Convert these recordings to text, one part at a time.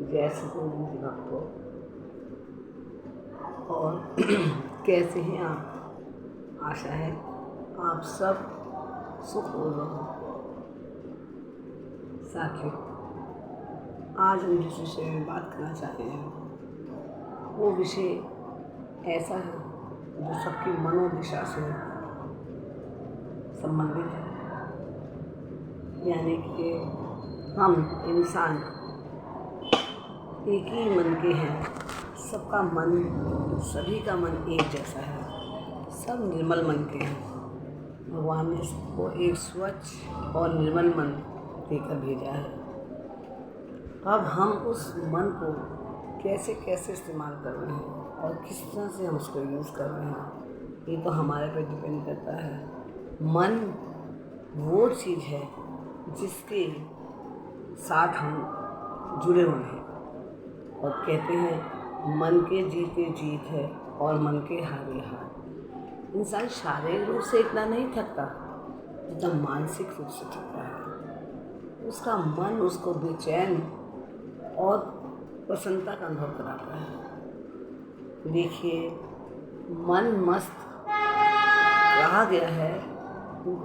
जय सतगुरु जी भक्तों। और कैसे हैं आप? आशा है आप सब सुखपूर्वक हो। साथियों, आज हम जिस विषय में बात करना चाहते हैं वो विषय ऐसा है जो सबकी मनोदशा से संबंधित है। यानी कि हम इंसान एक ही मन के हैं। सबका मन, सभी का मन एक जैसा है। सब निर्मल मन के हैं। भगवान ने सबको एक स्वच्छ और निर्मल मन देकर भेजा है। अब हम उस मन को कैसे कैसे इस्तेमाल कर रहे हैं और किस तरह से हम उसको यूज़ कर रहे हैं, ये तो हमारे पर डिपेंड करता है। मन वो चीज़ है जिसके साथ हम जुड़े हुए हैं और कहते हैं मन के जीते जीत है और मन के हारे हार। इंसान शारीरिक रूप से इतना नहीं थकता जितना मानसिक रूप से थकता है। उसका मन उसको बेचैन और प्रसन्नता का अनुभव कराता है। देखिए, मन मस्त कहा गया है।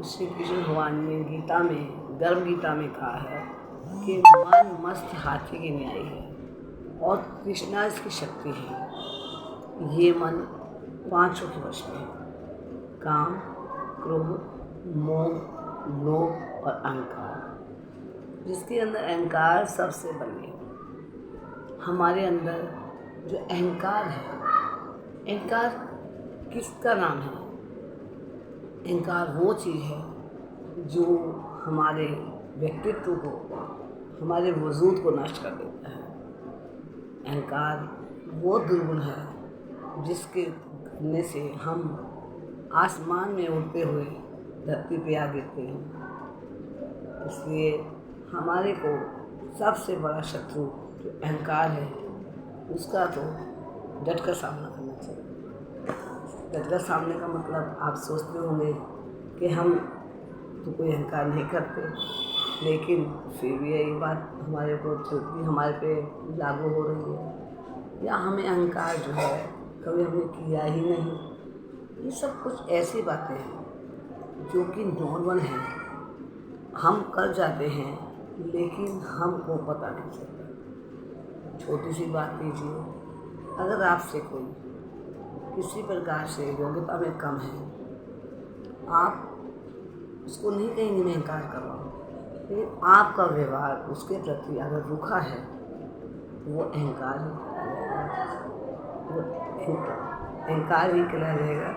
श्री कृष्ण भगवान ने गीता में, गर्भ गीता में कहा है कि मन मस्त हाथी की न्याय है और कृष्णा इसकी शक्ति है। ये मन पांचों के वश में है: काम, क्रोध, मोह, लोभ और अहंकार। जिसके अंदर अहंकार सबसे बड़ी है। हमारे अंदर जो अहंकार है, अहंकार किसका नाम है? अहंकार वो चीज़ है जो हमारे व्यक्तित्व को, हमारे वजूद को नष्ट कर देता है। अहंकार वो दुर्गुण है जिसके करने से हम आसमान में उड़ते हुए धरती पे आ गिरते हैं। इसलिए हमारे को सबसे बड़ा शत्रु जो अहंकार है, उसका तो डटकर सामना करना चाहिए। डटकर सामने का मतलब आप सोचते होंगे कि हम तो कोई अहंकार नहीं करते, लेकिन फिर भी यही बात हमारे को चलती, हमारे पे लागू हो रही है। या हमें अहंकार जो है कभी हमने किया ही नहीं। ये सब कुछ ऐसी बातें हैं जो कि नॉर्मल हैं, हम कर जाते हैं लेकिन हमको पता नहीं चलता। छोटी सी बात लीजिए, अगर आपसे कोई किसी प्रकार से योग्यता में कम है, आप उसको नहीं कहेंगे मैं अहंकार कर रहा हूँ, लेकिन आपका व्यवहार उसके प्रति अगर रूखा है वो अहंकार ही कहलाएगा।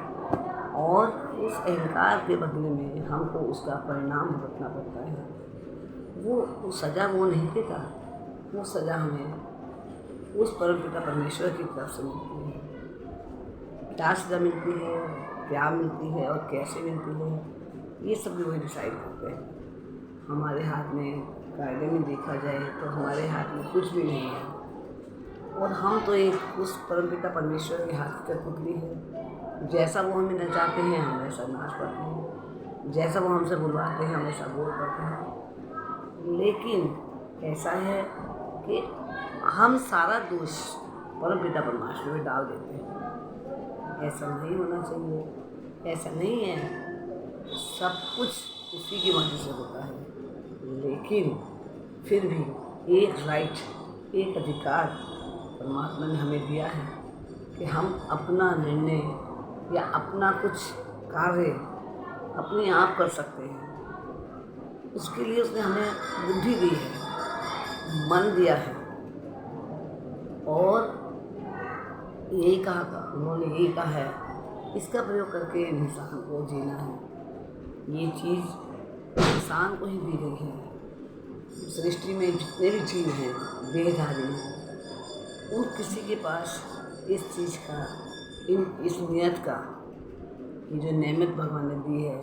और उस अहंकार के बदले में हमको उसका परिणाम भुगतना पड़ता है। वो सज़ा वो नहीं देता, वो सज़ा हमें उस परमपिता परमेश्वर की तरफ से मिलती है। क्या सज़ा मिलती है, क्या मिलती है और कैसे मिलती है, ये सब भी वही डिसाइड करते हैं। हमारे हाथ में, कायदे में देखा जाए तो हमारे हाथ में कुछ भी नहीं है और हम तो एक उस परमपिता परमेश्वर के हाथ की पुतली है। जैसा वो हमें नचाते हैं हम वैसा नाच पड़ते हैं, जैसा वो हमसे बुलवाते हैं हम वैसा बोल पड़ते हैं। लेकिन ऐसा है कि हम सारा दोष परमपिता परमेश्वर में डाल देते हैं। ऐसा नहीं होना चाहिए, ऐसा नहीं है। सब कुछ उसी की मर्जी से होता है, लेकिन फिर भी एक राइट, एक अधिकार परमात्मा ने हमें दिया है कि हम अपना निर्णय या अपना कुछ कार्य अपने आप कर सकते हैं। उसके लिए उसने हमें बुद्धि दी है, मन दिया है और यही कहा था, उन्होंने यही कहा है, इसका प्रयोग करके इंसान को जीना है। ये चीज़ इंसान को ही दी गई है। सृष्टि में जितने भी जीव हैं, देहधारी हैं, उन किसी के पास इस चीज़ का, इस नियत का, ये जो नेमत भगवान ने दी है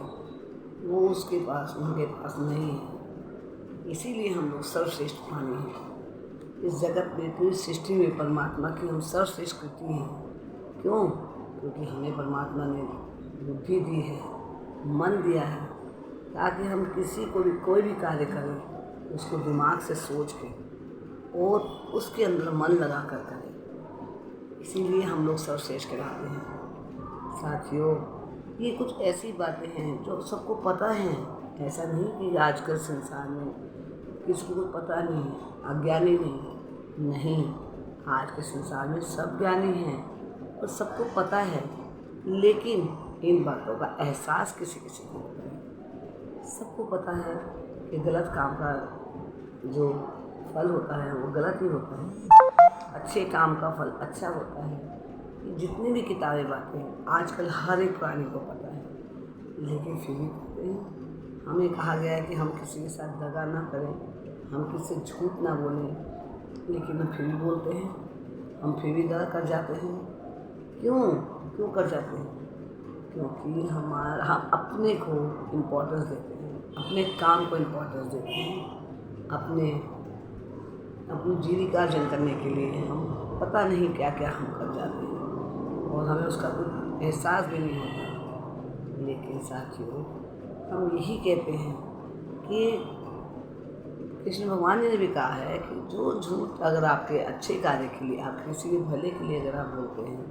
वो उसके पास, उनके पास नहीं है। इसीलिए हम लोग सर्वश्रेष्ठ प्राणी हैं। इस जगत में, पूरी सृष्टि में परमात्मा की हम सर्वश्रेष्ठ कृति हैं। क्यों? क्योंकि हमें परमात्मा ने बुद्धि दी है, मन दिया है, ताकि हम किसी को भी कोई भी कार्य करें उसको दिमाग से सोच के और उसके अंदर मन लगा कर करें। इसीलिए हम लोग सर्वश्रेष्ठ कहलाते हैं। साथियों, ये कुछ ऐसी बातें हैं जो सबको पता है। ऐसा नहीं कि आजकल संसार में किसी को पता नहीं है, अज्ञानी नहीं, आज के संसार में सब ज्ञानी हैं और सबको पता है, लेकिन इन बातों का एहसास किसी किसी को होता है। सबको पता है कि गलत काम का जो फल होता है वो गलत ही होता है, अच्छे काम का फल अच्छा होता है। जितनी भी किताबें बातें हैं आजकल हर एक प्राणी को पता है, लेकिन फिर भी हमें कहा गया है कि हम किसी के साथ दगा ना करें, हम किसी से झूठ ना बोलें, लेकिन हम फिर भी बोलते हैं, हम फिर भी दगा कर जाते हैं। क्यों कर जाते हैं? क्योंकि हम अपने को इम्पोर्टेंस देते हैं, अपने काम को इम्पोर्टेंस देते हैं, अपनी जीविकार्जन करने के लिए हम पता नहीं क्या क्या हम कर जाते हैं और हमें उसका कुछ एहसास भी नहीं होता। लेकिन साथियों, हम यही कहते हैं कि कृष्ण भगवान ने भी कहा है कि जो झूठ अगर आपके अच्छे कार्य के लिए, आप किसी के भले के लिए अगर आप बोलते हैं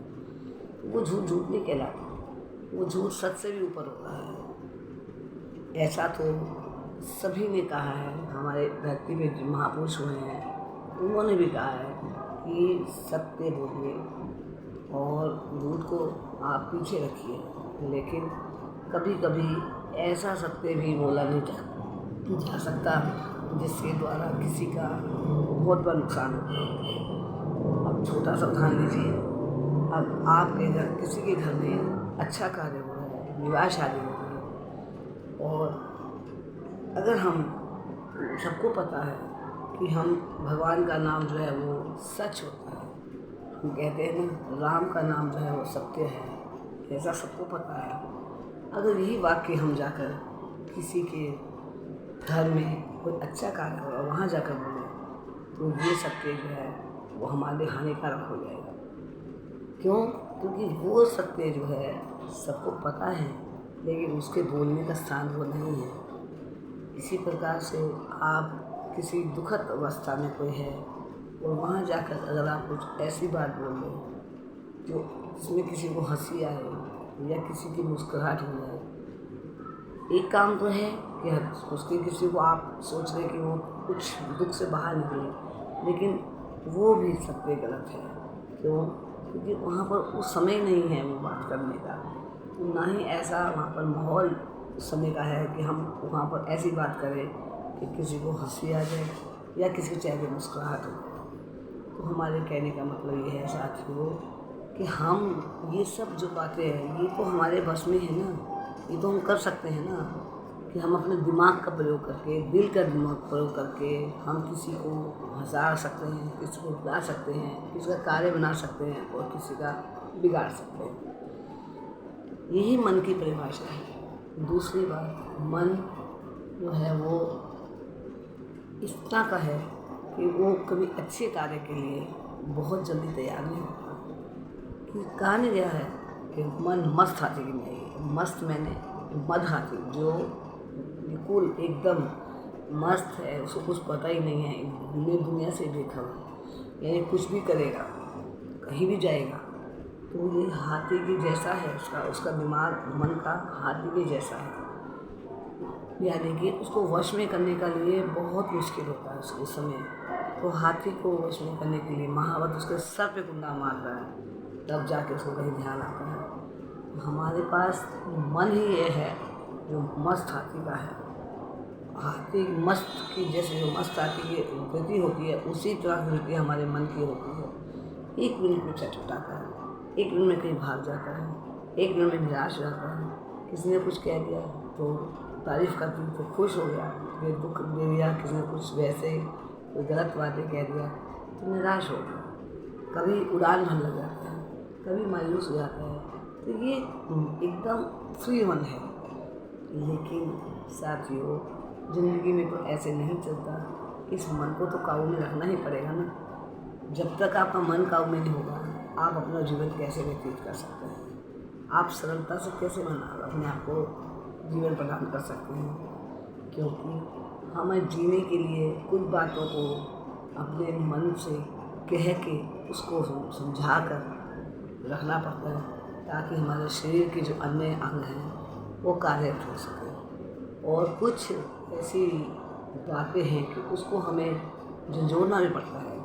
तो वो झूठ नहीं कहलाता, वो झूठ सच से भी ऊपर होता है। ऐसा तो सभी ने कहा है, हमारे धरती में जो महापुरुष हुए हैं उन्होंने भी कहा है कि सत्य बोलिए और झूठ को आप पीछे रखिए। लेकिन कभी कभी ऐसा सत्य भी बोला नहीं जा सकता जिसके द्वारा किसी का बहुत बड़ा नुकसान हो। अब छोटा सा उदाहरण लीजिए, अब आपके घर किसी के घर में अच्छा कार्य हो रहा है, विवाह शादी हो रही है, और अगर हम सबको पता है कि हम भगवान का नाम जो है वो सच होता है, हम कहते हैं ना राम का नाम जो है वो सत्य है, ऐसा सबको पता है। अगर यही वाक्य हम जाकर किसी के घर में कोई अच्छा कार्य हो और वहाँ जाकर बोले तो ये सत्य जो है वो हमारे हानिकारक हो जाएगा। क्यों? क्योंकि वो सत्य जो है सबको पता है, लेकिन उसके बोलने का स्थान वो नहीं है। इसी प्रकार से आप किसी दुखद अवस्था में कोई है और वहाँ जाकर अगर आप कुछ ऐसी बात बोल दें जो जिसमें किसी को हंसी आए या किसी की मुस्कुराहट हो जाए, एक काम तो है कि उसके किसी को आप सोच रहे कि वो कुछ दुख से बाहर निकले, लेकिन वो भी सत्य गलत है। क्यों? क्योंकि वहाँ पर उस समय नहीं है वो बात करने का, ना ही ऐसा वहाँ पर माहौल उस समय का है कि हम वहाँ पर ऐसी बात करें कि किसी को हंसी आ जाए या किसी के चेहरे मुस्कुराहट हो। तो हमारे कहने का मतलब ये है साथियों कि हम ये सब जो बातें हैं ये तो हमारे बस में है ना, ये तो हम कर सकते हैं ना कि हम अपने दिमाग का प्रयोग करके, दिल का दिमाग प्रयोग करके हम किसी को हंसा सकते हैं, किसी को रुला सकते हैं, किसी का कार्य बना सकते हैं और किसी का बिगाड़ सकते हैं। यही मन की परिभाषा है। दूसरी बात, मन जो है वो इस तरह का है कि वो कभी अच्छे कार्य के लिए बहुत जल्दी तैयार नहीं होता। कि कहा नहीं गया है कि मन मस्त हाथी की नहीं, मस्त मैंने मद हाथी, जो बिल्कुल एकदम मस्त है, उसको कुछ पता ही नहीं है, दुनिया से बेखबर, यानी कुछ भी करेगा, कहीं भी जाएगा तो ये हाथी के जैसा है, उसका दिमाग मन का हाथी के जैसा है। यानी कि उसको वश में करने का लिए बहुत मुश्किल होता है उसके समय। तो हाथी को वश में करने के लिए महावत उसके सर पे कुंडा मार रहा है, तब जाके उसको कहीं ध्यान आता है। हमारे पास मन ही ये है जो मस्त हाथी का है। हाथी मस्त की जैसे जो मस्त हाथी की गति होती है उसी तरह की गति हमारे मन की होती है। एक मिनट में चटपटाता है, एक मिनट में कहीं भाग जाता है, एक मिनट में निराश रहता है। किसी ने कुछ कह दिया तो तारीफ़ कर दी तो खुश हो गया, फिर दुख दे दिया, किसी ने कुछ वैसे कोई गलत बातें कह दिया तो निराश हो गया, कभी उड़ान भरने लग जाता है, कभी मायूस हो जाता है। तो ये एकदम फ्री मन है। लेकिन साथियों, ज़िंदगी में तो ऐसे नहीं चलता। इस मन को तो काबू में रखना ही पड़ेगा ना। जब तक आपका मन काबू में नहीं होगा, आप अपना जीवन कैसे व्यतीत कर सकते हैं? आप सरलता से कैसे अपने आप को जीवन प्रदान कर सकते हैं? क्योंकि हमें जीने के लिए कुछ बातों को अपने मन से कह के उसको समझा कर रखना पड़ता है, ताकि हमारे शरीर के जो अन्य अंग हैं वो कार्यरत हो सके। और कुछ ऐसी बातें हैं कि उसको हमें झंझोड़ना भी पड़ता है,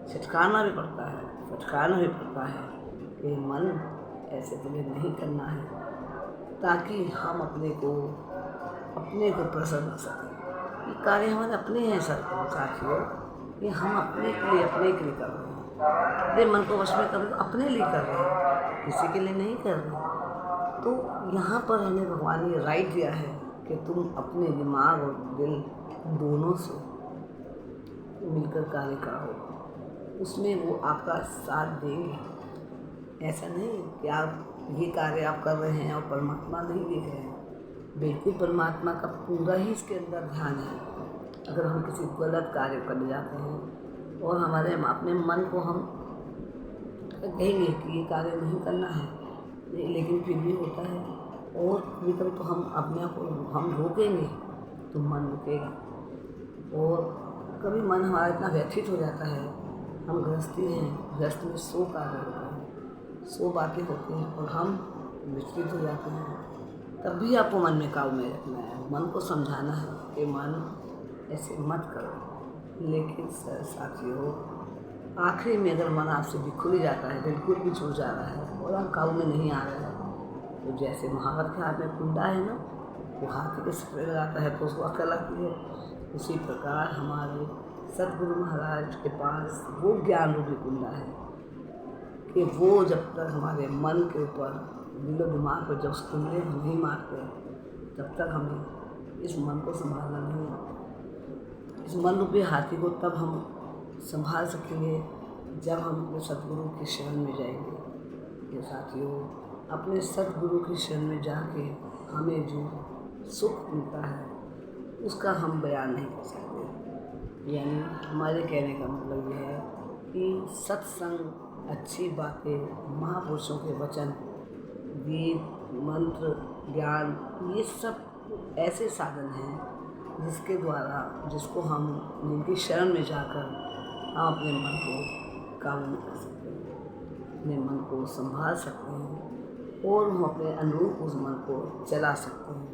छिटकारना भी पड़ता है, फटकारना भी पड़ता है कि मन ऐसे तुम्हें नहीं करना है, ताकि हम अपने को प्रसन्न कर सकें। ये कार्य हमारे अपने हैं साथियों, ये हम अपने के लिए कर रहे हैं। अपने मन को वश में कर रहे हैं, अपने लिए कर रहे हैं, किसी के लिए नहीं कर रहे। तो यहाँ पर हमें भगवान ने राइट दिया है कि तुम अपने दिमाग और दिल दोनों से मिलकर कार्य करो, उसमें वो आपका साथ देंगे। ऐसा नहीं कि आप ये कार्य आप कर रहे हैं और परमात्मा नहीं देख रहे हैं। बिल्कुल परमात्मा का पूरा ही इसके अंदर ध्यान है। अगर हम किसी गलत कार्य करने जाते हैं और हमारे अपने मन को हम कहेंगे कि ये कार्य नहीं करना है, लेकिन फिर भी होता है, और कभी कभी तो हम अपने आप को हम रोकेंगे तो मन रुकेगा। और कभी मन हमारा इतना व्यथित हो जाता है, हम गृहस्थी हैं, गृहस्थ में 100 कार्य होते हैं, 100 बातें होती हैं और हम विचलित हो जाते हैं। तब भी आपको मन में काबू में रखना है, मन को समझाना है कि मन ऐसे मत करो। लेकिन साथियों, आखिरी में अगर मन आपसे बिखर जाता है, बिल्कुल भी छूट जा रहा है और आप काबू में नहीं आ रहे हैं, तो जैसे महावत के हाथ में कुंडा है ना, वो हाथी के सिर पे लगाता है तो उसको अकल आती है, उसी प्रकार हमारे सतगुरु महाराज के पास वो ज्ञान रूपी कुंडा है कि वो जब तक हमारे मन के ऊपर, दिलो दिमाग पर जब उस कुंडे को नहीं मारते, तब तक हमें इस मन को संभालना नहीं आता। इस मन रूपी हाथी को तब हम संभाल सकेंगे जब हम अपने सतगुरु की शरण में जाएंगे। ये साथियों, अपने सतगुरु की शरण में जाके हमें जो सुख मिलता है उसका हम बयान नहीं कर सकते। यानी हमारे कहने का मतलब यह है कि सत्संग, अच्छी बातें, महापुरुषों के वचन, वेद, मंत्र, ज्ञान, ये सब ऐसे साधन हैं जिसको हम जिनकी शरण में जाकर हम अपने मन को काबू में कर सकते हैं, अपने मन को संभाल सकते हैं और हम अपने अनुरूप उस मन को चला सकते हैं।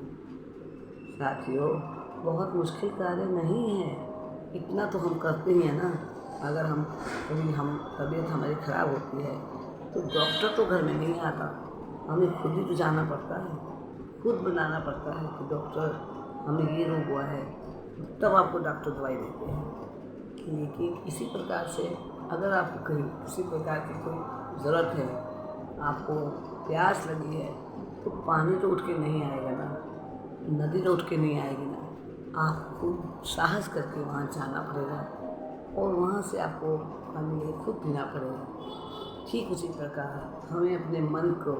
साथियों, बहुत मुश्किल कार्य नहीं है, इतना तो हम करते ही हैं ना। अगर तबीयत हमारी ख़राब होती है तो डॉक्टर तो घर में नहीं आता, हमें खुद ही तो जाना पड़ता है, खुद बनाना पड़ता है कि डॉक्टर हमें ये रोग हुआ है, तब आपको डॉक्टर दवाई देते हैं। लेकिन इसी प्रकार से अगर आपको कहीं किसी प्रकार की कोई ज़रूरत है, आपको प्यास लगी है, तो पानी तो उठ के नहीं आएगा ना, नदी तो उठ के नहीं आएगी ना, आपको साहस करके वहाँ जाना पड़ेगा और वहाँ से आपको पानी खुद पीना पड़ेगा। ठीक उसी प्रकार हमें अपने मन को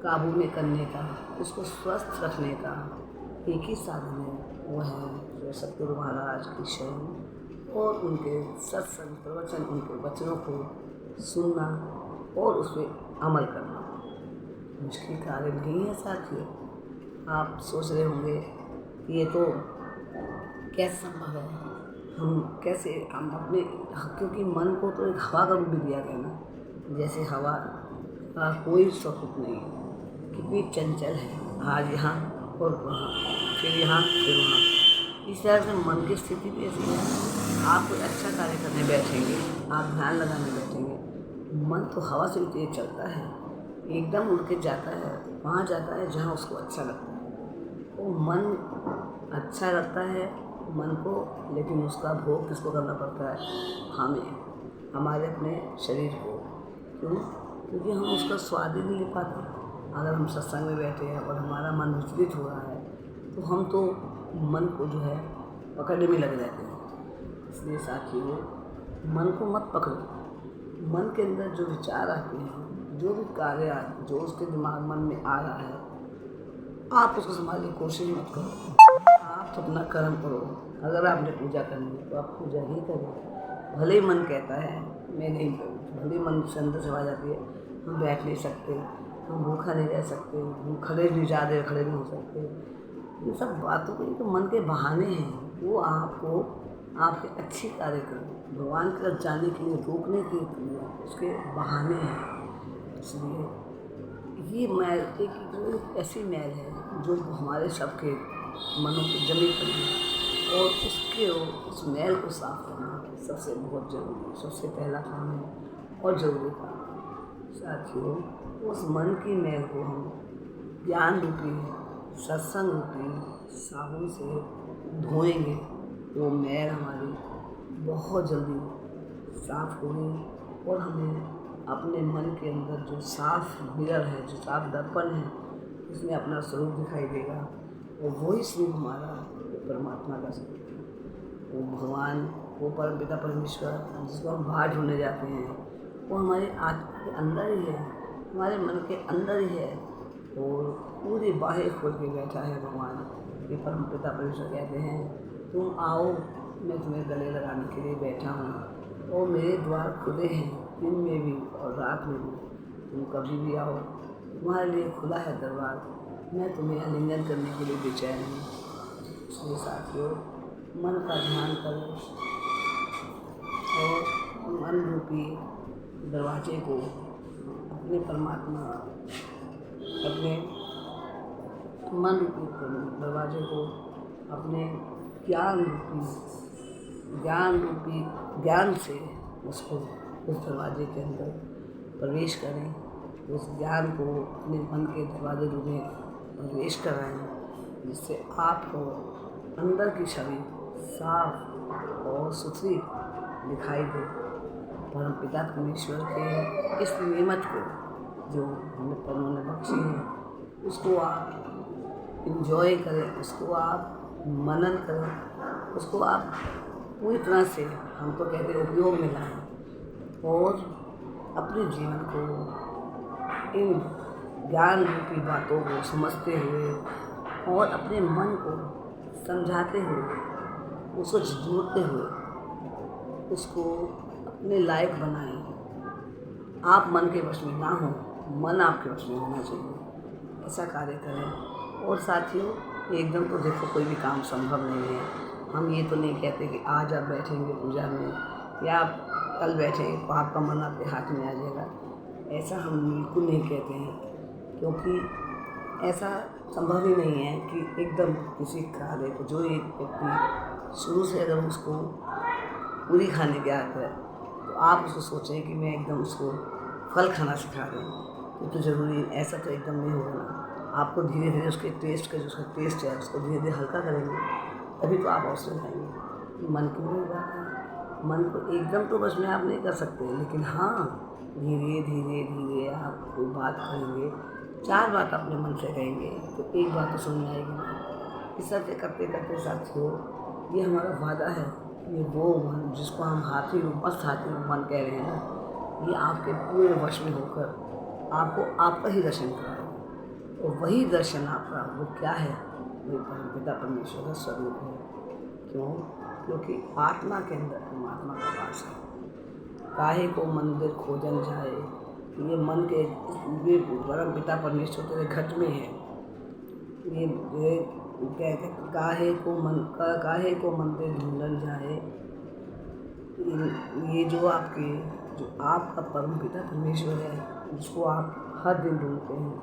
काबू में करने का, उसको स्वस्थ रखने का एक ही साधन है, वो है सतगुरु महाराज की शरण और उनके सत्संग प्रवचन, उनके वचनों को सुनना और उस पर अमल करना। मुश्किल कार्य नहीं है साथियों। आप सोच रहे होंगे कि ये तो कैसे संभव है, हम अपने, क्योंकि मन को तो एक हवा का रूप भी दिया गया ना, जैसे हवा का कोई स्वरूप नहीं है, कितनी चंचल है, आज यहाँ और वहाँ, फिर यहाँ फिर वहाँ। इस तरह से मन की स्थिति भी ऐसी है। आप कोई अच्छा कार्य करने बैठेंगे, आप ध्यान लगाने बैठेंगे, मन तो हवा से भी तेज चलता है, एकदम उड़ के जाता है, वहाँ जाता है जहाँ उसको अच्छा लगता है। वो मन अच्छा लगता है मन को, लेकिन उसका भोग किसको करना पड़ता है? हमें, हमारे अपने शरीर को। क्यों? क्योंकि हम उसका स्वाद ही नहीं ले पाते। अगर हम सत्संग में बैठे हैं और हमारा मन विचलित हो रहा है तो हम तो मन को जो है पकड़ने में लग जाते हैं। इसलिए साथियों, मन को मत पकड़ो। मन के अंदर जो विचार आते हैं, जो भी कार्य जो उसके दिमाग मन में आ रहा है, आप उसको संभालने की कोशिश मत करो। आप तो अपना कर्म करो। अगर आपने पूजा करनी है तो आप पूजा ही करो। भले ही मन कहता है मैं नहीं करूँ, भले मन से अंदर से आ जाती है हम बैठ नहीं सकते, हम भूखा नहीं रह सकते, हम खड़े नहीं जा रहे, खड़े नहीं हो सकते। ये सब बातों के तो मन के बहाने हैं। वो आपको आपके अच्छी कार्य करो, भगवान की तरफ जाने के लिए, रोकने के लिए उसके बहाने हैं। इसलिए ये मैल एक ऐसी मैल है जो हमारे सबके मनों की जमी पड़ी है, और उस मैल को साफ करना सबसे बहुत जरूरी, सबसे पहला काम है और ज़रूरी काम। साथियों, उस मन की मैल को हम ज्ञान रूपी, सत्संग रूपी साबुन से धोएंगे, वो मैल हमारी बहुत जल्दी साफ होगी, और हमें अपने मन के अंदर जो साफ मिरर है, जो साफ दर्पण है, उसमें अपना स्वरूप दिखाई देगा, और वही स्वरूप हमारा परमात्मा का स्वरूप है। वो भगवान, वो परम पिता परमेश्वर जिसको हम बाहर ढूंढने जाते हैं, वो हमारे आत्मा के अंदर ही है, हमारे मन के अंदर ही है, और पूरी बाहें खोल के बैठा है भगवान। ये परम पिता परमेश्वर कहते हैं, तुम आओ, मैं तुम्हें गले लगाने के लिए बैठा हूँ, और मेरे द्वार खुले हैं दिन में भी और रात में भी, तुम कभी भी आओ, तुम्हारे लिए खुला है दरबार, मैं तुम्हें आलिंगन करने के लिए बेचैन हूँ। इसलिए साथियों, मन का ध्यान करो, और मन रूपी दरवाजे को अपने परमात्मा, अपने मन रूपी दरवाजे को अपने ज्ञान से उसको उस दरवाजे के अंदर प्रवेश करें, उस ज्ञान को अपने मन के दरवाजे में प्रवेश कराएं, जिससे आपको अंदर की छवि साफ और सुथरी दिखाई दे। परम पिता परमेश्वर के इस नेमत को जो उन्होंने बख्शी है, उसको आप इंजॉय करें, उसको आप मनन करें, उसको आप पूरी तरह से, हम तो कहते हैं, उपयोग में लाएं, और अपने जीवन को इन ज्ञान रूपी बातों को समझते हुए और अपने मन को समझाते हुए, उसको जोड़ते हुए उसको अपने लायक बनाएं। आप मन के वश में ना हो, मन आपके वश में होना चाहिए, ऐसा कार्य करें। और साथियों, एकदम तो देखो कोई भी काम संभव नहीं है। हम ये तो नहीं कहते कि आज आप बैठेंगे पूजा में, या आप कल बैठेंगे तो आपका मन आपके हाथ में आ जाएगा, ऐसा हम बिल्कुल नहीं कहते हैं, क्योंकि ऐसा संभव ही नहीं है कि एकदम किसी कार्य को, जो एक व्यक्ति शुरू से अगर उसको पूरी खाने की आदत है, तो आप उसको सोचें कि मैं एकदम उसको फल खाना सिखा रही हूँ, तो ज़रूरी ऐसा तो एकदम नहीं होगा ना। आपको धीरे धीरे उसके टेस्ट का, जो उसका टेस्ट है, उसको धीरे धीरे हल्का करेंगे, तभी तो आप अवसर जाएंगे। मन की नहीं बात है, मन को एकदम तो बस में आप नहीं कर सकते, लेकिन हाँ, धीरे धीरे धीरे आप कोई बात करेंगे, 4 बात अपने मन से कहेंगे, तो एक बात तो समझ में आएगी ना। इस तरह से करते करते साथियों, ये हमारा वादा है, ये वो मन जिसको हम हाथी रूप, मस्त हाथी रूप मन कह रहे हैं ना, ये आपके पूरे वश में होकर आपको आपका ही दर्शन कराएगा, और वही दर्शन आपका वो क्या है, वो पिता परमेश्वर का स्वरूप है। क्यों? क्योंकि आत्मा के अंदर परमात्मा का वास है। काहे को मंदिर खोजन जाए, ये मन के, ये परम पिता परमेश्वर तेरे घट में है। ये कहते काहे को मंदिर ढूंढन जाए, ये जो आपका परम पिता परमेश्वर है, जिसको आप हर दिन ढूंढते हैं,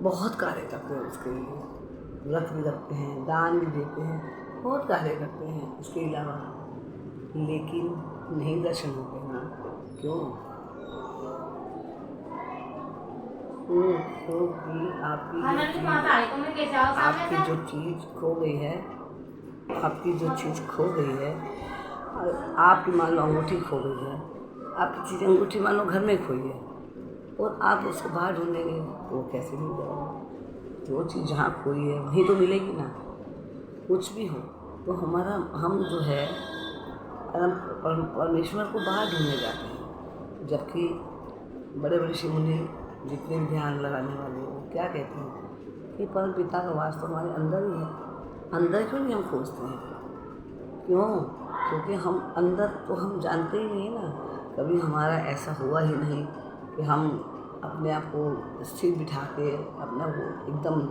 बहुत कार्य करते हैं उसके लिए, व्रत भी रखते हैं, दान भी देते हैं, बहुत कार्य करते हैं इसके अलावा, लेकिन नहीं दर्शन होते ना। क्यों? क्योंकि आपकी जो चीज़ खो गई है, आपकी मान लो अंगूठी खो गई है, आपकी चीज़ अंगूठी मान लो घर में खोई है, और आप उसको बाहर ढूंढेंगे तो वो कैसे मिल जाएगा? जो चीज़ जहाँ खोई है वहीं तो मिलेगी ना। कुछ भी हो तो हम जो है परमेश्वर को बाहर ढूंढने जाते हैं, जबकि बड़े बड़े ऋषि मुनि जितने भी ध्यान लगाने वाले वो क्या कहते हैं कि परम पिता का वास तो हमारे अंदर ही है, अंदर क्यों नहीं हम खोजते हैं? क्यों? क्योंकि हम अंदर तो हम जानते ही नहीं ना। कभी हमारा ऐसा हुआ ही नहीं कि हम अपने आप को स्थिर बिठा के, अपने को एकदम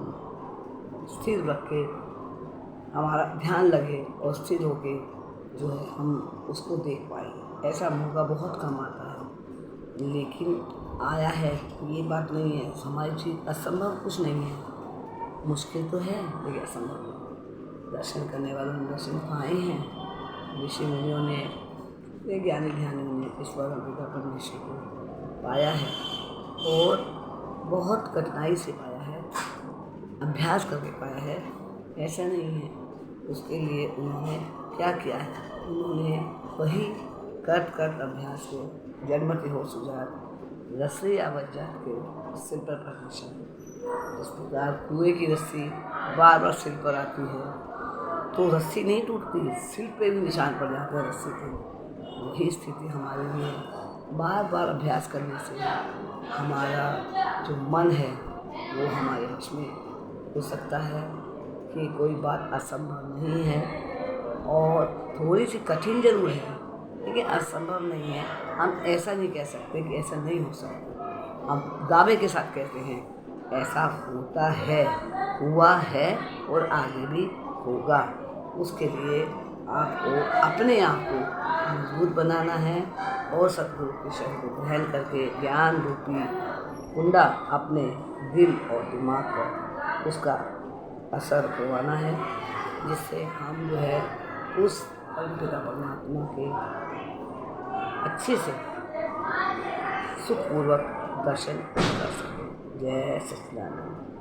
स्थिर रख के हमारा ध्यान लगे और स्थिर होके जो है हम उसको देख पाएँ। ऐसा मौका बहुत कम आता है, लेकिन आया है, ये बात नहीं है। हमारी चीज़ असंभव कुछ नहीं है, मुश्किल तो है लेकिन असंभव नहीं। दर्शन करने वालों ने दर्शन पाए हैं, ऋषि मुनियों ने, ज्ञानी ध्यानियों ने ईश्वर पिता परमेश्वर को पाया है और बहुत कठिनाई से पाया है, अभ्यास करके पाया है। ऐसा नहीं है। उसके लिए उन्होंने क्या किया है, उन्होंने वही कर अभ्यास को जन्मति हो सुजात रस्सी आवज्जात के सिर पर परमेश्वर। इस प्रकार कुएं की रस्सी बार बार सिर पर आती है तो रस्सी नहीं टूटती, सिर पे भी निशान पड़ जाता है रस्सी के। वही स्थिति हमारे लिए बार बार अभ्यास करने से हमारा जो मन है वो हमारे वश में हो सकता है कि कोई बात असंभव नहीं है और थोड़ी सी कठिन जरूर है लेकिन असंभव नहीं है। हम ऐसा नहीं कह सकते कि ऐसा नहीं हो सकता, हम दावे के साथ कहते हैं ऐसा होता है, हुआ है और आगे भी होगा। उसके लिए आपको अपने आप को मजबूत बनाना है और सतगुरु के शरण को ग्रहण करके ज्ञान रूपी कुंडा अपने दिल और दिमाग पर उसका असर करवाना है, जिससे हम जो है उस परमपिता परमात्मा के अच्छे से सुखपूर्वक दर्शन कर सकें। जय सच्चिदानंद।